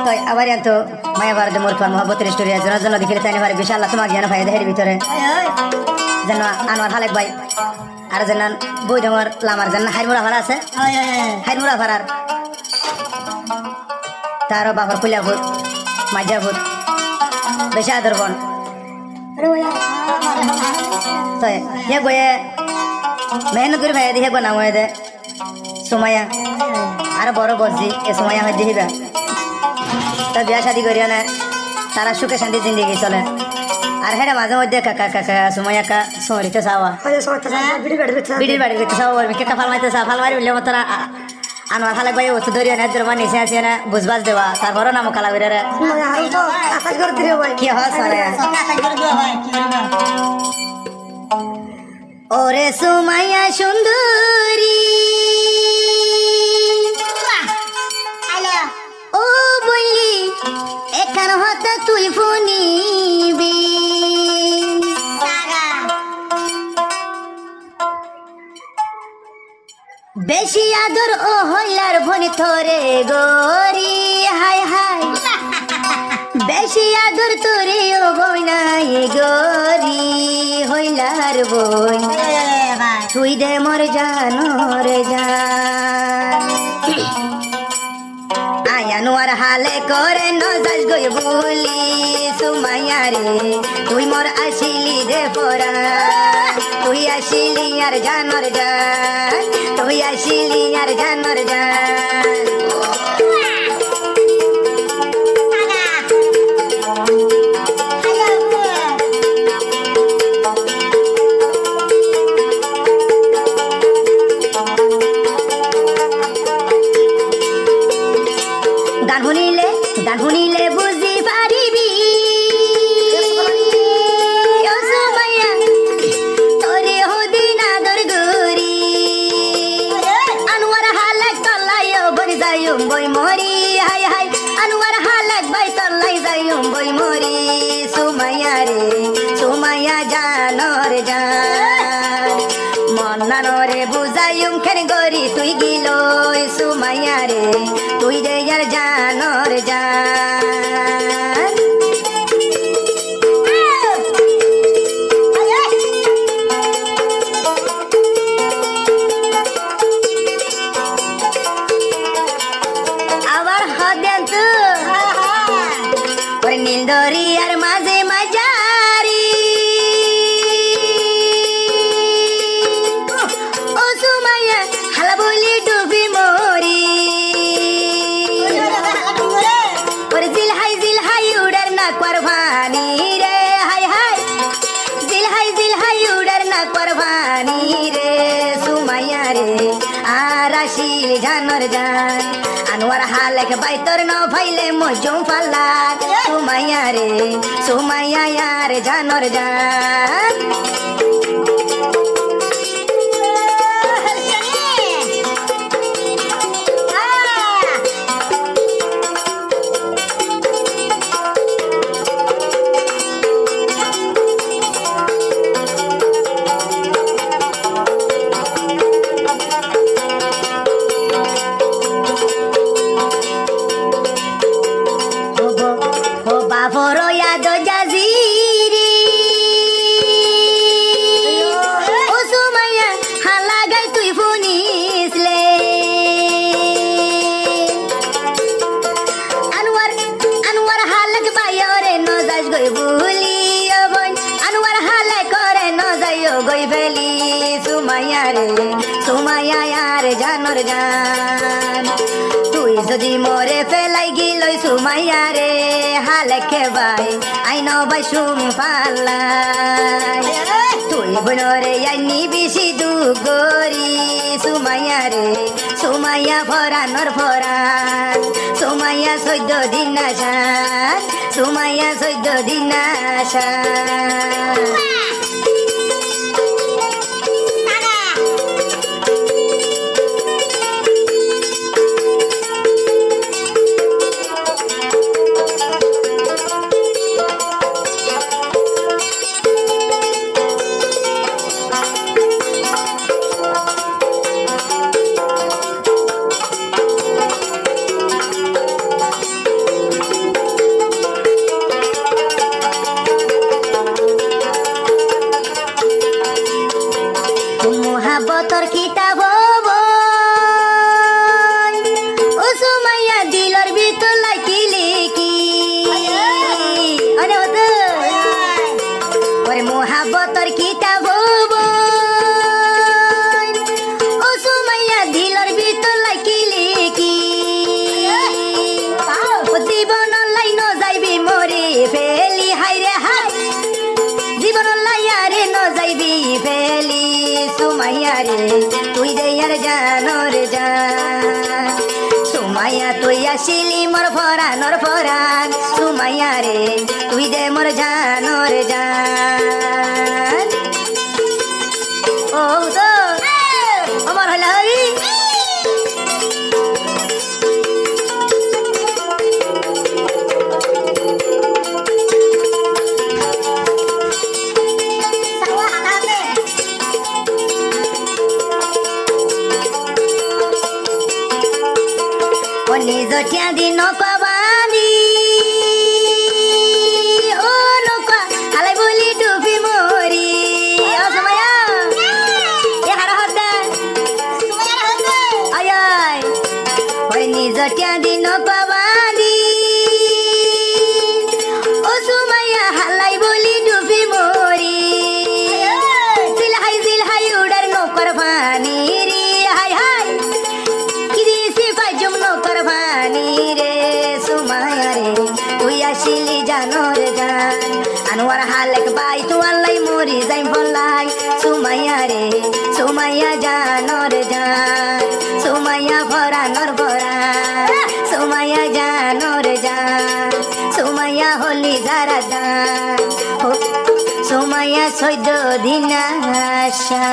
তো আবার এত মায়া বার মোর ফর মহব্বতের স্টোরি জন্য দেখিলে তাই পারে বিশাল তোমাকে জানা ফায়দা হের ভিতরে যেন আনোয়ার হালেক ভাই আর যেন বই ডমর লামার যেন হাইমুরা ভাড়া আছে হাইমুরা ভাড়ার তার বাবার কুলিয়া ভূত মাঝা ভূত বেশি আদর বন তো হে বয়ে মেহনত করে ভাই দিয়ে নাম হয়ে দে সুমাইয়া আর বড় বসছি এ সুমাইয়া হয়ে দিবা তা বিয়া শাদি করিও না তারা সুখে শান্তি জিন্দগি চলে আর হেটা মাঝে মধ্যে কাকা কাকা সুমাইয়া কা সরিতে চাওয়া বিড়ির বাড়ি করতে চাওয়া কেকা ফাল মাইতে চা ফাল মারি বললে তারা আনোয়ার খালেক ভাই ওত ধরিও না তোর নিচে আসি না বুঝবাস দেওয়া তারপরও নাম কালা বেরে কি হয় ওরে সুমাইয়া সুন্দরী ও বললি এখান হতে তুই ফুনিবি বেশি আদর ও হইলার ভনি থরে গরি হাই হাই বেশি আদর তোরে ও বইনাই গরি হইলার বই তুই দে মোর জানোর জান আয়ানোয়ার হালে করে নজাস গই বলি সুমাইয়া রে তুই মোর আসিলি দে পরা তুই আসিলি আর জানোর জান তুই আসিলি আর জানোর জান গান শুনিলে বুঝি পারিবি ও সুমাইয়া তোরে হদিন আদর গরি আনোয়ার হালাক তল্লাই বই যাইম বই মরি হাই হাই আনোয়ার হালাক বাই তল্লাই যাইম বই মরি সুমাইয়া রে সুমাইয়া জানর জান মন্নানরে বুঝাইম খেন গরি তুই গিলই সুমাইয়া রে তুই দে আর জানর জান আবার হদেন তো ওরে নীল দরিয়ার মাঝে মাঝারি ও সুমাইয়া হালা বলি ডুবি মরি ওরে জিল হাই উড়ার না করভানি রে হাই হাই জিল হাই উড়ার না করভানি রে সুমাইয়া রে আর আসিল জানর জান আনোয়ার হালেক বাইতর ন ভাইলে মজুম ফাল্লার সুমাইয়া রে সুমাইয়া আর জানর জান সুমাইয়া আর জানর জান তুই যদি মরে ফেলাই গিলই সুমাইয়া রে হালেকে ভাই আইন ভাই সুম পাল্লাই তুই বনরে আইনি বেশি দুগরি সুমাইয়া রে সুমাইয়া ফরানর ফরান সুমাইয়া 14 দিন আসান সুমাইয়া 14 দিন আসান দিলর ভিতর লাগিলি কি আরে ওতো ওরে মোহাব্বতর কিতাব ও সুমাইয়া দিলর ভিতর লাগিলি কি জীবন লাই ন যাইবি মরে ফেলি হাই রে হাই জীবন লাই আরে ন যাইবি ফেলি সুমাইয়া রে তুই দে আর জানর জান সুমাইয়া তুই আসিলি মোর ফরানর ফরান সুমাইয়া রে তুই দে মোর জানর জান ও তো আমার হইলা হই নিজ ঠিয়া দি নকবানি ও নকা হালাই বলি ডুবি মরি ও সুমাইয়া এ হারা হতা সুমাইয়া হতা আয় আয় ওই নিজ ঠিয়া দি নকবানি ও সুমাইয়া হালাই বলি ডুবি মরি জিলহাই উড়ার নকর ভানি রে হাই হাই ভানি রে সুমাইয়া রে তুই আসিলি জানর জান আনোয়ার হালেক বাই তু আল্লাই মরি যাই বলাই সুমাইয়া রে সুমাইয়া জানর জান সুমাইয়া ভরানর ভরা সুমাইয়া জানর জান সুমাইয়া হলি যারা দান সুমাইয়া 14 দিন আশা